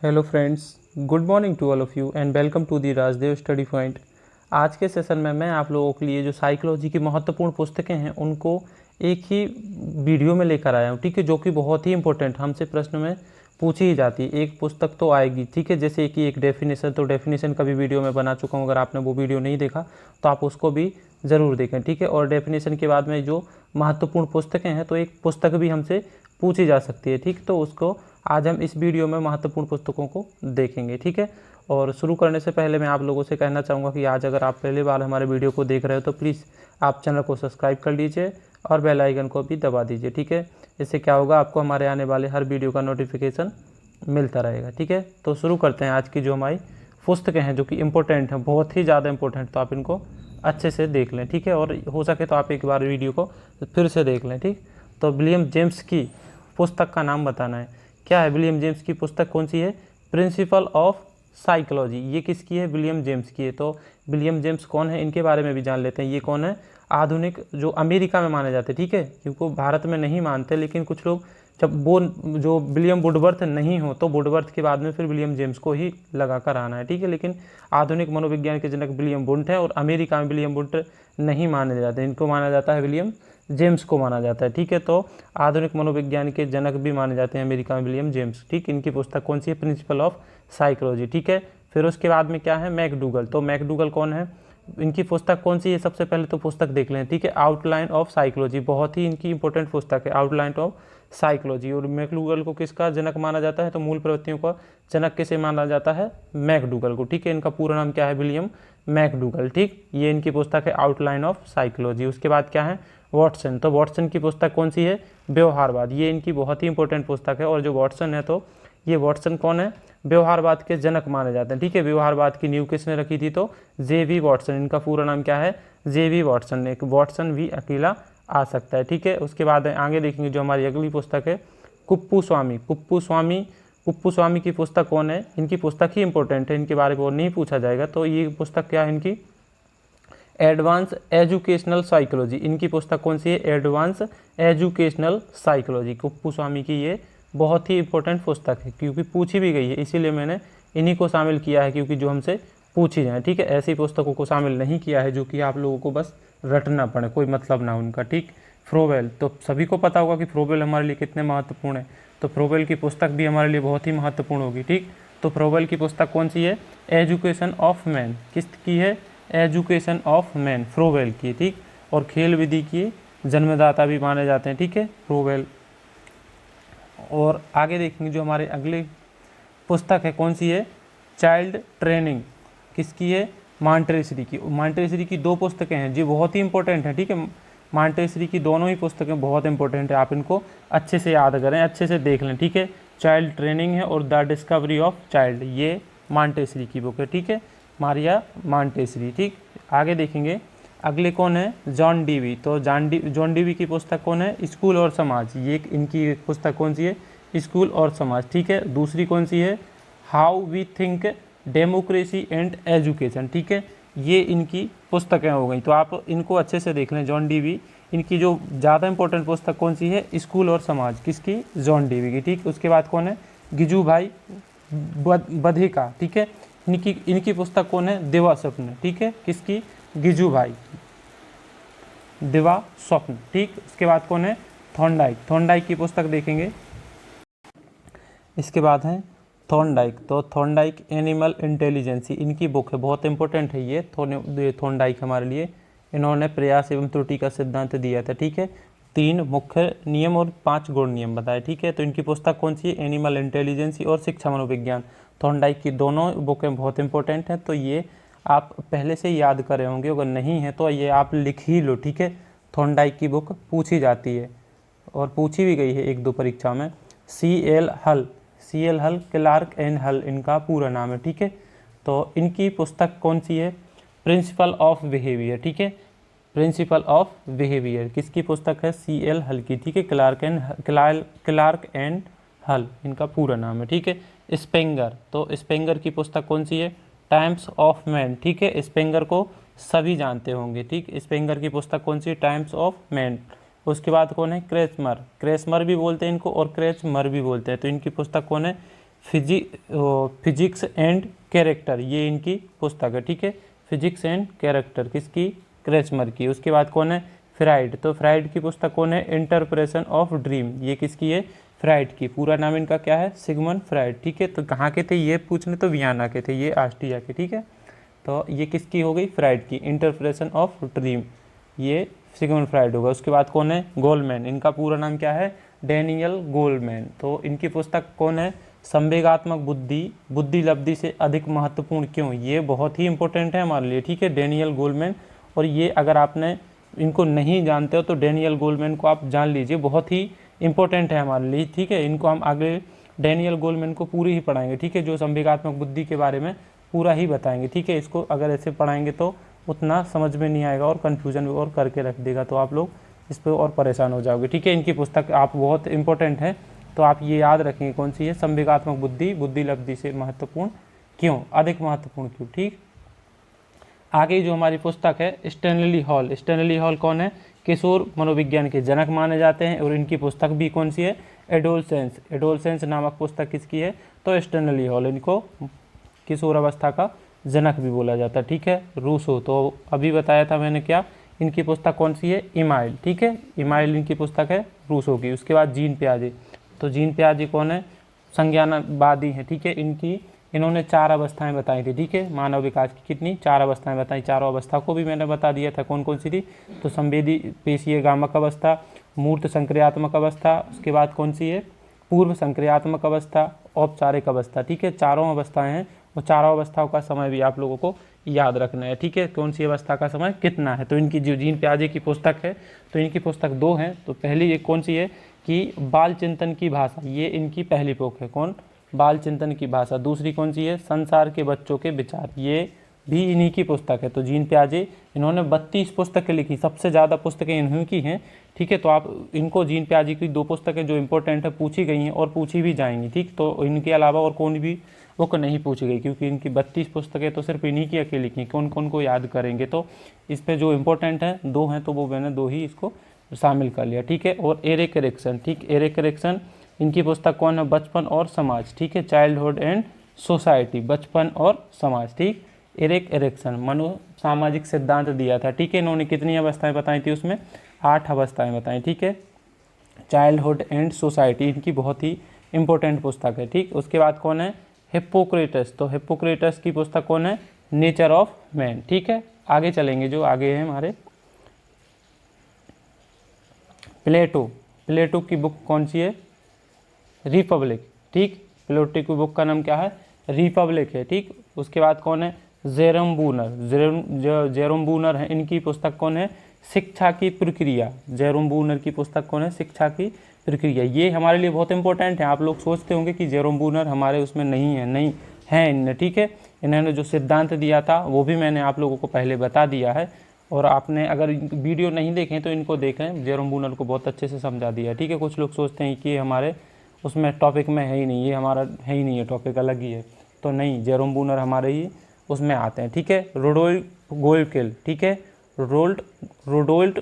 Hello friends, good morning to all of you and welcome to the Rajdev study point. आज के session में मैं आप लोगों के लिए जो साइकोलॉजी की महत्वपूर्ण पुस्तकें हैं उनको एक ही वीडियो में लेकर आया हूँ, ठीक है, जो कि बहुत ही इंपॉर्टेंट हमसे प्रश्न में पूछी ही जाती है। एक पुस्तक तो आएगी, ठीक है, जैसे कि एक डेफिनेशन, तो डेफिनेशन का भी वीडियो मैं बना चुका हूँ। अगर आपने वो वीडियो नहीं देखा तो आप उसको भी ज़रूर देखें, ठीक है। और डेफिनेशन के बाद में जो महत्वपूर्ण पुस्तकें हैं तो एक पुस्तक भी हमसे पूछी जा सकती है, ठीक। तो उसको आज हम इस वीडियो में महत्वपूर्ण पुस्तकों को देखेंगे, ठीक है। और शुरू करने से पहले मैं आप लोगों से कहना चाहूँगा कि आज अगर आप पहली बार हमारे वीडियो को देख रहे हो तो प्लीज़ आप चैनल को सब्सक्राइब कर लीजिए और बेल आइकन को भी दबा दीजिए, ठीक है। इससे क्या होगा, आपको हमारे आने वाले हर वीडियो का नोटिफिकेशन मिलता रहेगा, ठीक है। तो शुरू करते हैं। आज की जो हमारी पुस्तकें हैं जो कि इम्पोर्टेंट हैं, बहुत ही ज़्यादा इंपॉर्टेंट, तो आप इनको अच्छे से देख लें, ठीक है। और हो सके तो आप एक बार वीडियो को फिर से देख लें, ठीक। तो विलियम जेम्स की पुस्तक का नाम बताना है। क्या है विलियम जेम्स की पुस्तक, कौन सी है? Principle of psychology. ये किसकी है? विलियम जेम्स की है। तो विलियम जेम्स कौन है, इनके बारे में भी जान लेते हैं। ये कौन है? आधुनिक जो अमेरिका में माने जाते हैं, ठीक है, क्योंकि भारत में नहीं मानते, लेकिन कुछ लोग जब वो जो विलियम वुडवर्थ नहीं हो तो वुडवर्थ के बाद में फिर विलियम जेम्स को ही लगा कर आना है, ठीक है। लेकिन आधुनिक मनोविज्ञान के जनक विलियम वुंट है और अमेरिका में विलियम वुंट नहीं माने जाते, इनको माना जाता है विलियम जेम्स को माना जाता है, ठीक है। तो आधुनिक मनोविज्ञान के जनक भी माने जाते हैं अमेरिका में विलियम जेम्स, ठीक। इनकी पुस्तक कौन सी है? प्रिंसिपल ऑफ साइकोलॉजी, ठीक है। फिर उसके बाद में क्या है? मैकडूगल। तो मैकडूगल कौन है? इनकी पुस्तक कौन सी है? सबसे पहले तो पुस्तक देख लें, ठीक है। आउटलाइन ऑफ साइकोलॉजी, बहुत ही इनकी इंपॉर्टेंट पुस्तक है, आउटलाइन ऑफ साइकोलॉजी। और मैकडूगल को किसका जनक माना जाता है? तो मूल प्रवृत्तियों का जनक किसे माना जाता है? मैकडूगल को, ठीक है। इनका पूरा नाम क्या है? विलियम मैकडूगल, ठीक। ये इनकी पुस्तक है आउटलाइन ऑफ साइकोलॉजी। उसके बाद क्या है? वॉटसन। तो वॉटसन की पुस्तक कौन सी है? व्यवहारवाद। ये इनकी बहुत ही इंपॉर्टेंट पुस्तक है। और जो वॉटसन है, तो ये वॉटसन कौन है? व्यवहारवाद के जनक माने जाते हैं, ठीक है। व्यवहारवाद की नींव किसने रखी थी? तो जे.वी. वॉटसन। इनका पूरा नाम क्या है? जे.वी. वॉटसन। एक वॉटसन भी अकेला आ सकता है, ठीक है। उसके बाद आगे देखेंगे जो हमारी अगली पुस्तक है, कुप्पूस्वामी। कुप्पूस्वामी की पुस्तक कौन है? इनकी पुस्तक ही इंपॉर्टेंट है, इनके बारे में और नहीं पूछा जाएगा। तो ये पुस्तक क्या है इनकी? Advance educational psychology. इनकी पुस्तक कौन सी है? Advance educational psychology. कुप्पूस्वामी की ये बहुत ही इंपॉर्टेंट पुस्तक है, क्योंकि पूछी भी गई है, इसीलिए मैंने इन्हीं को शामिल किया है, क्योंकि जो हमसे पूछी जाए, ठीक है। ऐसी पुस्तकों को शामिल नहीं किया है जो कि आप लोगों को बस रटना पड़े, कोई मतलब ना उनका, ठीक। फ्रोवेल। तो सभी को पता होगा कि फ्रोवेल हमारे लिए कितने महत्वपूर्ण है, तो फ्रोवेल की पुस्तक भी हमारे लिए बहुत ही महत्वपूर्ण होगी, ठीक। तो फ्रोवेल की पुस्तक कौन सी है? Education of man. किसकी है? एजुकेशन ऑफ मैन, फ्रोवेल की, ठीक। और खेल विधि की जन्मदाता भी माने जाते हैं, ठीक है, फ्रोवेल। और आगे देखेंगे जो हमारे अगले पुस्तक है, कौन सी है? Child training. किसकी है? मॉन्टेसरी की। मॉन्टेसरी की दो पुस्तकें हैं जी, बहुत ही इंपॉर्टेंट है, ठीक है। मॉन्टेसरी की दोनों ही पुस्तकें बहुत इंपॉर्टेंट है, आप इनको अच्छे से याद करें, अच्छे से देख लें, ठीक है। चाइल्ड ट्रेनिंग है और द डिस्कवरी ऑफ चाइल्ड, ये मॉन्टेसरी की बुक है, ठीक है, मारिया मॉन्टेसरी, ठीक। आगे देखेंगे अगले कौन है? John Dewey. तो जॉन डीवी की पुस्तक कौन है? स्कूल और समाज। ये इनकी पुस्तक कौन सी है? स्कूल और समाज, ठीक है। दूसरी कौन सी है? How we think democracy and education, ठीक है। ये इनकी पुस्तकें हो गई, तो आप इनको अच्छे से देख लें। जॉन डीवी, इनकी जो ज़्यादा इंपॉर्टेंट पुस्तक कौन सी है? स्कूल और समाज, किसकी? जॉन डीवी की, ठीक। उसके बाद कौन है? गिजू भाई बधिका, ठीक है। इनकी पुस्तक कौन है? दिवा स्वप्न, ठीक है, किसकी? गिजू भाई दिवा स्वप्न, ठीक। उसके बाद कौन है? थॉर्नडाइक। थॉर्नडाइक की पुस्तक देखेंगे। इसके बाद है थॉर्नडाइक। तो थॉर्नडाइक एनिमल इंटेलिजेंसी, इनकी बुक है, बहुत इंपॉर्टेंट है ये थॉर्नडाइक हमारे लिए। इन्होंने प्रयास एवं त्रुटि का सिद्धांत दिया था, ठीक है। 3 मुख्य नियम और 5 गौण नियम बताए, ठीक है। तो इनकी पुस्तक कौन सी है? एनिमल इंटेलिजेंसी और शिक्षा मनोविज्ञान। थॉर्नडाइक की दोनों बुकें बहुत इंपॉर्टेंट हैं, तो ये आप पहले से याद करे होंगे, अगर नहीं है तो ये आप लिख ही लो, ठीक है। थॉर्नडाइक की बुक पूछी जाती है और पूछी भी गई है 1-2 परीक्षा में। C.L. हल, क्लार्क एंड हल इनका पूरा नाम है, ठीक है। तो इनकी पुस्तक कौन सी है? प्रिंसिपल ऑफ बिहेवियर, ठीक है। प्रिंसिपल ऑफ बिहेवियर किसकी पुस्तक है? C.L. हल की, ठीक है। क्लार्क एंड हल इनका पूरा नाम है, ठीक है। स्पेंगर। तो स्पेंगर की पुस्तक कौन सी है? टाइम्स ऑफ मैन, ठीक है। स्पेंगर को सभी जानते होंगे, ठीक। स्पेंगर की पुस्तक कौन सी है? Times of man. उसके बाद कौन है? क्रेचमर भी बोलते हैं इनको और क्रेचमर भी बोलते हैं, तो इनकी पुस्तक कौन है? फिजिक्स एंड कैरेक्टर, ये इनकी पुस्तक है, ठीक है। फिजिक्स एंड कैरेक्टर किसकी, क्रेचमर की। उसके बाद कौन है, फ्राइड, तो फ्राइड की पुस्तक कौन है, इंटरप्रेशन ऑफ ड्रीम, ये किसकी है, फ्राइड की। पूरा नाम इनका क्या है, सिगमंड फ्राइड, ठीक है। तो कहाँ के थे ये पूछने, तो वियना के थे, ये ऑस्ट्रिया के, ठीक है। तो ये किसकी हो गई, फ्राइड की, इंटरप्रेशन ऑफ ड्रीम, ये सिगमंड फ्राइड होगा। उसके बाद कौन है, गोल्डमैन, इनका पूरा नाम क्या है, डैनियल गोल्डमैन। तो इनकी पुस्तक कौन है, संवेगात्मक बुद्धि, बुद्धि लब्धि से अधिक महत्वपूर्ण क्यों, ये बहुत ही इंपॉर्टेंट है हमारे लिए, ठीक है, डैनियल गोल्डमैन। और ये अगर आपने इनको नहीं जानते हो तो डैनियल गोल्डमैन को आप जान लीजिए, बहुत ही इंपॉर्टेंट है हमारे लिए, ठीक है। इनको हम आगे डैनियल गोल्डमैन को पूरी ही पढ़ाएंगे, ठीक है, जो संवेगात्मक बुद्धि के बारे में पूरा ही बताएंगे, ठीक है। इसको अगर ऐसे पढ़ाएंगे तो उतना समझ में नहीं आएगा और कन्फ्यूजन और करके रख देगा, तो आप लोग इस पर और परेशान हो जाओगे, ठीक है। इनकी पुस्तक आप बहुत इंपॉर्टेंट है, तो आप ये याद रखेंगे कौन सी है, संवेगात्मक बुद्धि, बुद्धि लब्धि से महत्वपूर्ण क्यों, अधिक महत्वपूर्ण क्यों, ठीक। आगे जो हमारी पुस्तक है स्टैनली हॉल, स्टैनली हॉल कौन है, किशोर मनोविज्ञान के जनक माने जाते हैं। और इनकी पुस्तक भी कौन सी है, एडोलसेंस, एडोलसेंस नामक पुस्तक किसकी है, तो स्टैनली हॉल, इनको किशोर अवस्था का जनक भी बोला जाता है, ठीक है। रूसो, तो अभी बताया था मैंने क्या, इनकी पुस्तक कौन सी है, इमाइल, ठीक है, इमाइल इनकी पुस्तक है रूसो की। उसके बाद जीन पियाजे, तो जीन पियाजे कौन है, संज्ञानवादी है, ठीक है। इन्होंने 4 अवस्थाएं बताई थी, ठीक है, मानव विकास की कितनी, 4 अवस्थाएं बताई, चारों अवस्था को भी मैंने बता दिया था कौन कौन सी थी। तो संवेदी पेशीय गामक अवस्था, मूर्त संक्रियात्मक अवस्था, उसके बाद कौन सी है, पूर्व संक्रियात्मक अवस्था, औपचारिक अवस्था, ठीक है, चारों अवस्थाएं हैं। और चारों अवस्थाओं का समय भी आप लोगों को याद रखना है, ठीक है, कौन सी अवस्था का समय कितना है। तो इनकी जो जीन पियाजे की पुस्तक है, तो इनकी पुस्तक 2 हैं। तो पहली एक कौन सी है कि बाल चिंतन की भाषा, ये इनकी पहली बुक है, कौन, बाल चिंतन की भाषा। दूसरी कौन सी है, संसार के बच्चों के विचार, ये भी इन्हीं की पुस्तक है। तो जीन पियाजे इन्होंने 32 पुस्तकें लिखी, सबसे ज़्यादा पुस्तकें इन्हीं की हैं, ठीक है। तो आप इनको, जीन पियाजे की 2 पुस्तकें जो इंपॉर्टेंट है पूछी गई हैं और पूछी भी जाएंगी, ठीक। तो इनके अलावा और कौन भी बुक नहीं पूछी गई, क्योंकि इनकी 32 पुस्तकें तो सिर्फ इन्हीं की अकेली की, कौन कौन को याद करेंगे। तो इस पर जो इंपॉर्टेंट है 2 हैं, तो वो मैंने 2 ही इसको शामिल कर लिया, ठीक है। और एरिक एरिक्सन, ठीक, एरिक एरिक्सन इनकी पुस्तक कौन है, बचपन और समाज, ठीक है, चाइल्डहुड एंड सोसाइटी, बचपन और समाज, ठीक। एरिक एरिक्सन मनो सामाजिक सिद्धांत दिया था, ठीक है। इन्होंने कितनी अवस्थाएं बताई थी, उसमें 8 अवस्थाएं बताई, ठीक है। चाइल्डहुड एंड सोसाइटी इनकी बहुत ही इंपॉर्टेंट पुस्तक है, ठीक। उसके बाद कौन है, हिप्पोक्रेटस, तो हिप्पोक्रेटस की पुस्तक कौन है, नेचर ऑफ मैन, ठीक है। आगे चलेंगे, जो आगे है हमारे प्लेटो, प्लेटो की बुक कौन सी है, रिपब्लिक, ठीक। प्लेटो की बुक का नाम क्या है, रिपब्लिक है, ठीक। उसके बाद कौन है, जेरोम बूनर, जेरोम बूनर है, इनकी पुस्तक कौन है, शिक्षा की प्रक्रिया, जेरोम बूनर की पुस्तक कौन है, शिक्षा की प्रक्रिया। ये हमारे लिए बहुत इंपॉर्टेंट है। आप लोग सोचते होंगे कि जेरोम बूनर हमारे उसमें नहीं है, नहीं है इनने, ठीक है। इन्होंने जो सिद्धांत दिया था वो भी मैंने आप लोगों को पहले बता दिया है, और आपने अगर वीडियो नहीं देखें तो इनको देखें, जेरोम बूनर को बहुत अच्छे से समझा दिया, ठीक है। कुछ लोग सोचते हैं कि हमारे उसमें टॉपिक में है ही नहीं, ये हमारा है ही नहीं, है टॉपिक अलग ही है, तो नहीं, जेरोम बूनर हमारे ही उसमें आते हैं, ठीक है। रोडोल्ट गोल्किल, ठीक है, रोडोल्ट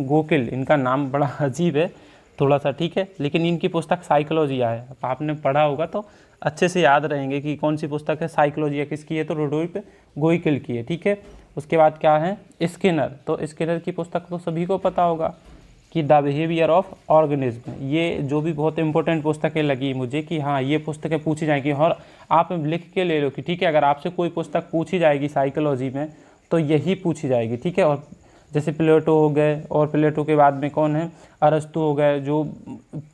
गोकिल, इनका नाम बड़ा अजीब है थोड़ा सा, ठीक है, लेकिन इनकी पुस्तक साइकोलॉजिया है। आपने पढ़ा होगा तो अच्छे से याद रहेंगे कि कौन सी पुस्तक है, साइकोलॉजिया किसकी है, तो रोडोल्ट गोकिल की है, ठीक है। उसके बाद क्या है, स्किनर, तो स्किनर की पुस्तक तो सभी को पता होगा कि द बिहेवियर ऑफ ऑर्गेनिज्म, ये जो भी बहुत इंपॉर्टेंट पुस्तकें लगी मुझे कि हाँ ये पुस्तकें पूछी जाएंगी, और आप लिख के ले लो कि ठीक है, अगर आपसे कोई पुस्तक पूछी जाएगी साइकोलॉजी में तो यही पूछी जाएगी, ठीक है। और जैसे प्लेटो हो गए, और प्लेटो के बाद में कौन है, अरस्तु हो गए, जो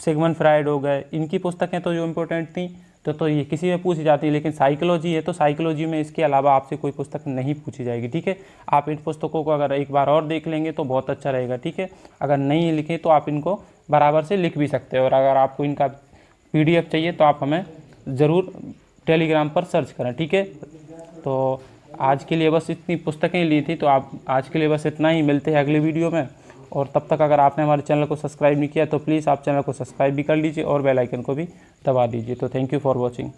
सिगमंड फ्राइड हो गए, इनकी पुस्तकें तो जो इम्पोर्टेंट थी तो ये किसी में पूछी जाती है, लेकिन साइकोलॉजी है तो साइकोलॉजी में इसके अलावा आपसे कोई पुस्तक नहीं पूछी जाएगी, ठीक है। आप इन पुस्तकों को अगर एक बार और देख लेंगे तो बहुत अच्छा रहेगा, ठीक है। अगर नहीं लिखें तो आप इनको बराबर से लिख भी सकते हो, और अगर आपको इनका PDF चाहिए तो आप हमें ज़रूर टेलीग्राम पर सर्च करें, ठीक है। तो आज के लिए बस इतनी पुस्तकें ली थी, तो आप आज के लिए बस इतना ही, मिलते हैं अगले वीडियो में। और तब तक अगर आपने हमारे चैनल को सब्सक्राइब नहीं किया तो प्लीज़ आप चैनल को सब्सक्राइब भी कर लीजिए और बेल आइकन को भी दबा दीजिए। तो थैंक यू फॉर वॉचिंग।